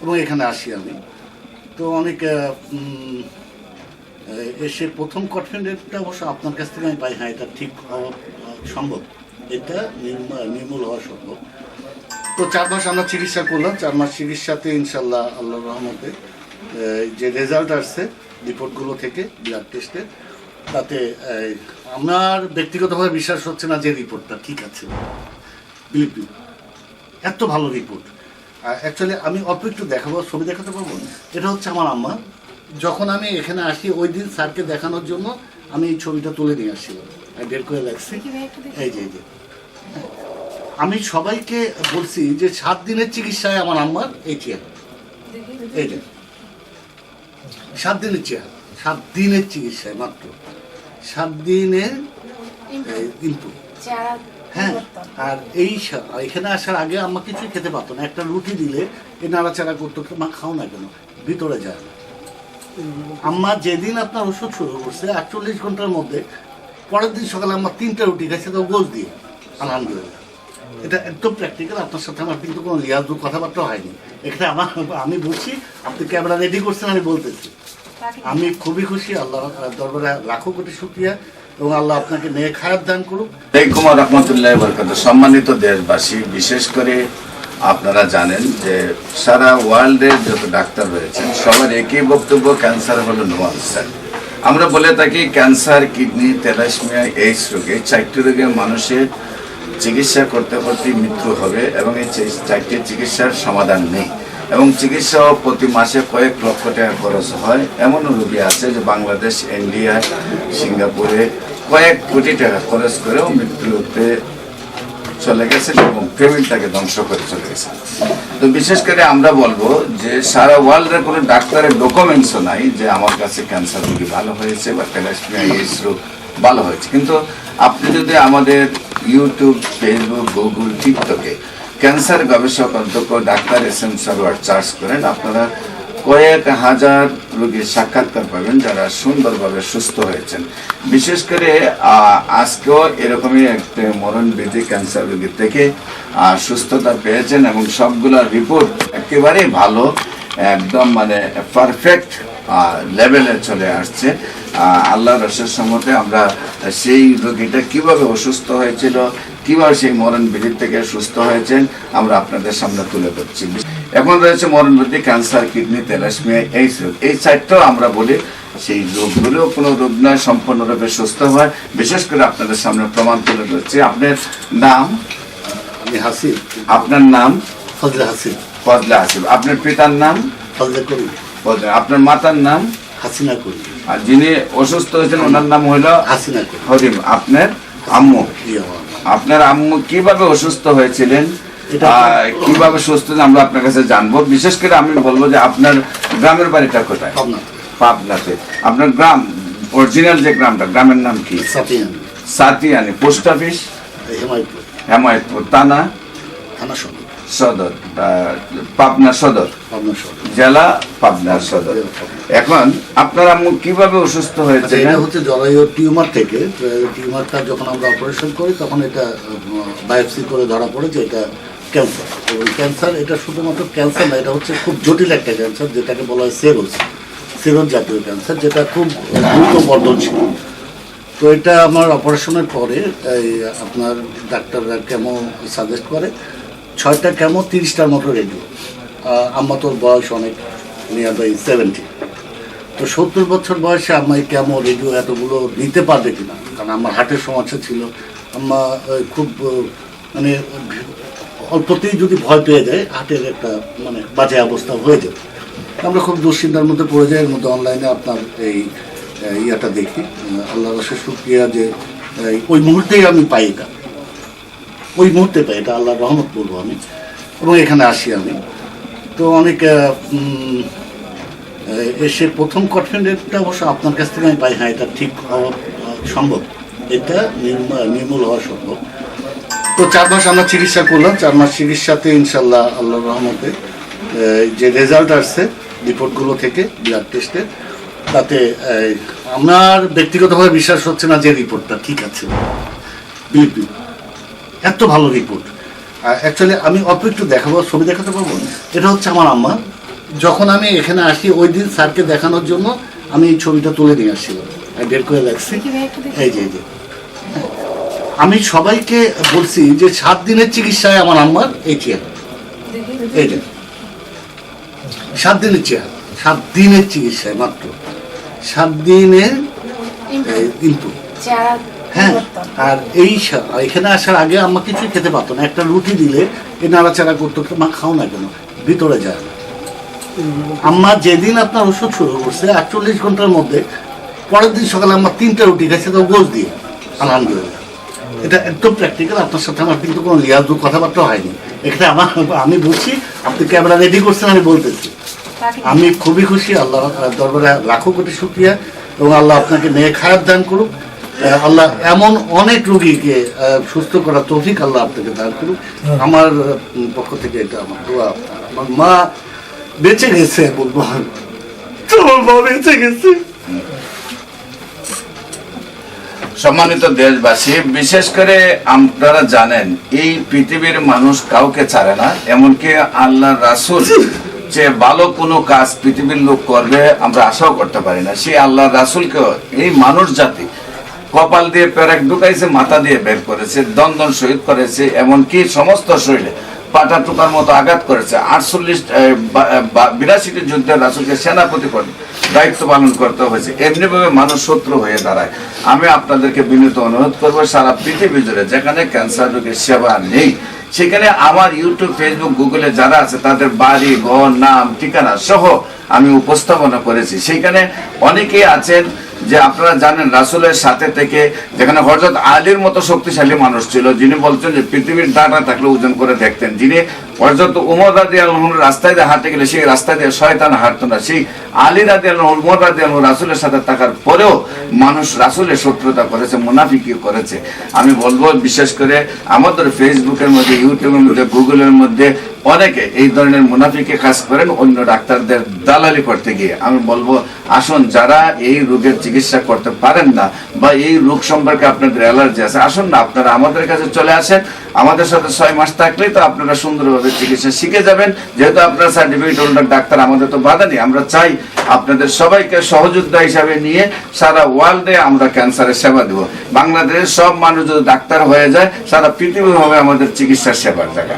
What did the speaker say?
এবং এখানে আসি আমি। তো অনেক এসে প্রথম কনফিডেন্টটা অবশ্য আপনার কাছ থেকে আমি পাই, হ্যাঁ এটা ঠিক হওয়া সম্ভব, এটা নির্মূল হওয়া সম্ভব। তো 4 মাস আমরা চিকিৎসা করলাম, 4 মাস চিকিৎসাতে ইনশাল্লাহ আল্লাহর রহমতে যে রেজাল্ট আসছে রিপোর্টগুলো থেকে ব্লাড টেস্টে, তাতে আমার ব্যক্তিগতভাবে বিশ্বাস হচ্ছে না যে রিপোর্টটা ঠিক আছে। বিলিভ মি, এত ভালো রিপোর্ট। অ্যাকচুয়ালি আমি অল্প একটু দেখাবো, ছবি দেখাতে পারবো। এটা হচ্ছে আমার আম্মা। যখন আমি এখানে আসি ওই দিন স্যারকে দেখানোর জন্য আমি এই ছবিটা তুলে নিয়ে আসছিলাম, বের করে রাখছি। এই যে আমি সবাইকে বলছি যে 7 দিনের চিকিৎসায় আমার আম্মার এই চেহারা, এই যে 7 দিনের চেহারা, 7 দিনের চিকিৎসায় মাত্র 7 দিনের ইমপ্রুভ। হ্যাঁ, আর এখানে আসার আগে আম্মা কিছুই খেতে পারতো না। একটা রুটি দিলে এ নাড়াচাড়া করতো, মা খাও না কেন, ভিতরে যায় না। আম্মা যেদিন আপনার ওষুধ শুরু করছে 48 ঘন্টার মধ্যে, পরের দিন সকালে আম্মা 3টা রুটি খাইছে, তো গোস দিয়ে। আলহামদুলিল্লাহ, এটা একদম প্র্যাকটিক্যাল। আপনার সাথে আমার কিন্তু কোনো লিয়াজু কথাবার্তা হয়নি এখানে। আমি বলছি, আপনি ক্যামেরা রেডি করছেন, আমি বলতেছি আমি খুবই খুশি। আল্লাহ দরবারে লাখো কোটি শুকরিয়া, এবং আল্লাহ আপনাকে নেক হায়াত দান করুক। আলাইকুম ওয়া রাহমাতুল্লাহি ওয়া বারাকাতুহু। সম্মানিত দেশবাসী, বিশেষ করে আপনারা জানেন যে সারা ওয়ার্ল্ডের যত ডাক্তার রয়েছেন সবার একই বক্তব্য, ক্যান্সার হলো নো আনসার। আমরা বলে থাকি ক্যান্সার, কিডনি, থ্যালাসেমিয়া, এইডস রোগে 4টি রোগে মানুষের চিকিৎসা করতে করতে মৃত্যু হবে, এবং এই 4টি চিকিৎসার সমাধান নেই, এবং চিকিৎসা প্রতি মাসে কয়েক লক্ষ টাকা খরচ হয়। এমন রোগী আছে যে বাংলাদেশ, ইন্ডিয়া, সিঙ্গাপুরে কয়েক কোটি টাকা খরচ করেও মৃত্যুতে চলে গেছেন এবং ফ্যামিলিটাকে ধ্বংস করে চলে গেছেন। তো বিশেষ করে আমরা বলবো যে সারা ওয়ার্ল্ডের কোনো ডাক্তারের ডকুমেন্টসও নাই যে আমার কাছে ক্যান্সার রোগী ভালো হয়েছে বা থ্যালাসেমিয়া, এইডস রোগ ভালো হয়েছে। কিন্তু আপনি যদি আমাদের ইউটিউব, ফেসবুক, গুগল, টিকটকে ক্যান্সার গবেষক অধ্যক্ষ ডাক্তার এস.এম. সরোয়ার সার্চ করেন, আপনারা কয়েক হাজার রোগীর সাক্ষাৎকার পাবেন যারা সুন্দরভাবে সুস্থ হয়েছেন। বিশেষ করে আজকেও এরকমই একটা মরণবিধি ক্যান্সার রোগীর থেকে সুস্থতা পেয়েছেন, এবং সবগুলোর রিপোর্ট একেবারে ভালো, একদম মানে পারফেক্ট লেভেলে চলে আসছে। আল্লাহর রসের সম্মতে আমরা সেই রোগীটা কিভাবে অসুস্থ হয়েছিল, কিভাবে সেই মরণবিধি থেকে সুস্থ হয়েছেন, আমরা আপনাদের সামনে তুলে ধরছি। এখন রয়েছে মরণবিধি ক্যান্সার, কিডনি, থ্যালাসেমিয়া, এইডস রোগ। এই 4টাও আমরা বলি সেই রোগগুলো কোনো রোগ নয়, সম্পূর্ণরূপে সুস্থ হয়। বিশেষ করে আপনাদের সামনে প্রমাণ তুলে ধরছি। আপনার নাম? আমি হাসিব। আপনার নাম? ফজলে হাসিব। ফজলে হাসিব। আপনার পিতার নাম? ফজলে করিম। আপনার মাতার নাম? হাসিনা করিম। আর যিনি অসুস্থ হয়েছেন ওনার নাম হইল হাসিনা করিম। হরিম। আপনার আম্মু? আপনার আম্মু কিভাবে অসুস্থ হয়েছিলেন, কিভাবে সুস্থ আমরা আপনার কাছে জানবো। বিশেষ করে আমি বলবো যে আপনার গ্রামের বাড়িটা কোথায়? পাবনাতে। আপনার গ্রাম, অরিজিনাল যে গ্রামটা, গ্রামের নাম কি? সাতিয়ানি। Post office? হেমায়তপুর। থানা? সদর, পাবনা সদর। জেলা পাবনা সদর। এখন আপনার আম্মু কিভাবে অসুস্থ হয়েছে? এটা হচ্ছে জরায়ু টিউমার থেকে। টিউমারটা যখন আমরা অপারেশন করি তখন এটা বায়োপসি করে ধরা পড়ে যে এটা ক্যান্সার। এবং ক্যান্সার এটা শুধুমাত্র ক্যান্সার না, এটা হচ্ছে খুব জটিল একটা ক্যান্সার, যেটাকে বলা হয় সেরোজ জাতীয় ক্যান্সার, যেটা খুব দ্রুত বর্ধনশীল। তো এটা আমার অপারেশনের পরে আপনার ডাক্তাররা কেমো সাজেস্ট করে, 6টা কেমো, 30টার মতো রেডিও। আম্মা তোর বয়স অনেক, নিয়ার বাই 70। তো 70 বছর বয়সে আম্মা এই কেমো, রেডিও এতগুলো নিতে পারবে কিনা, কারণ আমার হার্টের সমস্যা ছিল। আম্মা খুব মানে অল্পতেই যদি ভয় পেয়ে যায়, হার্টের একটা মানে বাজে অবস্থা হয়ে যাবে। আমরা খুব দুশ্চিন্তার মধ্যে পড়ে যাই। এর মধ্যে অনলাইনে আপনার এই ইয়াটা দেখি। আল্লাহ রসের শুকরিয়া যে ওই মুহূর্তেই আমি পাই, এটা ওই মুহূর্তে পাই, এটা আল্লাহর রহমত বলবো আমি। এবং এখানে আসি আমি। তো অনেক এসে প্রথম কনফিডেন্টটা অবশ্য আপনার কাছ থেকে আমি পাই, হ্যাঁ এটা ঠিক হওয়া সম্ভব, এটা নির্মূল হওয়া সম্ভব। তো 4 মাস আমরা চিকিৎসা করলাম, 4 মাস চিকিৎসাতে ইনশাল্লাহ আল্লাহর রহমতে যে রেজাল্ট আসছে রিপোর্টগুলো থেকে ব্লাড টেস্টে, তাতে আমার ব্যক্তিগতভাবে বিশ্বাস হচ্ছে না যে রিপোর্টটা ঠিক আছে। বিলিভ মি, এত ভালো রিপোর্ট। অ্যাকচুয়ালি আমি অল্প একটু দেখাবো, ছবি দেখাতে পারবো। এটা হচ্ছে আমার আম্মা। যখন আমি এখানে আসি ওই দিন স্যারকে দেখানোর জন্য আমি এই ছবিটা তুলে নিয়ে আসছিলাম, বের করে রাখছি। এই যে আমি সবাইকে বলছি যে 7 দিনের চিকিৎসায় আমার আম্মার এই চেয়ার, এই যে 7 দিনের চেয়ার, 7 দিনের চিকিৎসায় মাত্র 7 দিনের ইনপুট। হ্যাঁ, আর এখানে আসার আগে আম্মা কিছুই খেতে পারতো না। একটা রুটি দিলে এ নাড়াচাড়া করতো, মা খাও না কেন, ভিতরে যায় না। আম্মা যেদিন আপনার ওষুধ শুরু করছে 48 ঘন্টার মধ্যে, পরের দিন সকালে আম্মা 3টা রুটি খাইছে, তো গোস দিয়ে। আলহামদুলিল্লাহ, এটা একদম প্র্যাকটিক্যাল। আপনার সাথে আমার কিন্তু কোনো লিয়াজু কথাবার্তা হয়নি এখানে। আমি বলছি, আপনি ক্যামেরা রেডি করছেন, আমি বলতেছি আমি খুবই খুশি। আল্লাহ দরবারে লাখো কোটি শুকরিয়া, এবং আল্লাহ আপনাকে নেক হায়াত দান করুক। আল্লাহ এমন অনেক রোগীকে সুস্থ করার তৌফিক আল্লাহ আপনাকে দান করুক। আমার পক্ষ থেকে এটা আমার দোয়া। আমার মা বেঁচে গেছে, বলবো তোমার মা বেঁচে গেছে। সম্মানিত দেশবাসী, বিশেষ করে আপনারা জানেন এই পৃথিবীর মানুষ কাউকে ছাড়ে না, এমনকি আল্লাহ রাসূল যে ভালো কোনো কাজ পৃথিবীর লোক করবে আমরা আশাও করতে পারি না। সেই আল্লাহ রাসূলকে এই মানুষ জাতি কপাল দিয়ে পেরেক ঢুকাইছে, মাথা দিয়ে বের করেছে, দন্দন শহীদ করেছে, এমনকি সমস্ত শরীরে পাটা টুকার মতো আঘাত করেছে। 82টি যুদ্ধে রাসূলকে সেনাপতি করে দায়িত্ব পালন করতে হয়েছে। এমনি ভাবে মানুষ শত্রু হয়ে দাঁড়ায়। আমি আপনাদেরকে বিনীত অনুরোধ করবো, সারা পৃথিবী জুড়ে যেখানে ক্যান্সার রোগের সেবা নেই, সেখানে আমার ইউটিউব, ফেসবুক, গুগলে যারা আছে তাদের বাড়ি, ঘর, নাম, ঠিকানা সহ আমি উপস্থাপনা করেছি। সেইখানে অনেকেই আছেন যে আপনারা জানেন রাসূলের সাথে থেকে, যেখানে হযরত আলীর মতো শক্তিশালী মানুষ ছিল, যিনি বলছেন যে পৃথিবীর ডাটা থাকলে ওজন করে দেখতেন, যিনি হযরত উমর রাদিয়াল্লাহু আনহু রাস্তায় দিয়ে হাঁটতে গেলে সেই রাস্তায় দিয়ে শয়তান হাঁটতো না, সেই আলী রাদিয়াল্লাহু আনহু, উমর রাদিয়াল্লাহু আনহু রাসূলের সাথে থাকার পরেও মানুষ রাসূলের শত্রুতা করেছে, মুনাফিকি করেছে। আমি বলবো, বিশেষ করে আমাদের ফেসবুকের মধ্যে, ইউটিউবের মধ্যে, গুগলের মধ্যে অনেকে এই ধরনের মুনাফিকি কাজ করেন অন্য ডাক্তারদের দালালি করতে গিয়ে। আমি বলবো, আসুন, যারা এই রোগের চিকিৎসা করতে পারেন না বা এই রোগ সম্পর্কে আপনাদের অ্যালার্জি আছে, আসুন না আপনারা আমাদের কাছে চলে আসেন। আমাদের সাথে 6 মাস থাকলেই তো আপনারা সুন্দরভাবে চিকিৎসা শিখে যাবেন। যেহেতু আপনারা সার্টিফিকেট হোল্ডার ডাক্তার, আমাদের তো বাধা নেই। আমরা চাই আপনাদের সবাইকে সহযোদ্ধা হিসাবে নিয়ে সারা ওয়ার্ল্ডে আমরা ক্যান্সারের সেবা দেব। বাংলাদেশের সব মানুষ যদি ডাক্তার হয়ে যায়, সারা পৃথিবী হবে আমাদের চিকিৎসার সেবার জায়গা।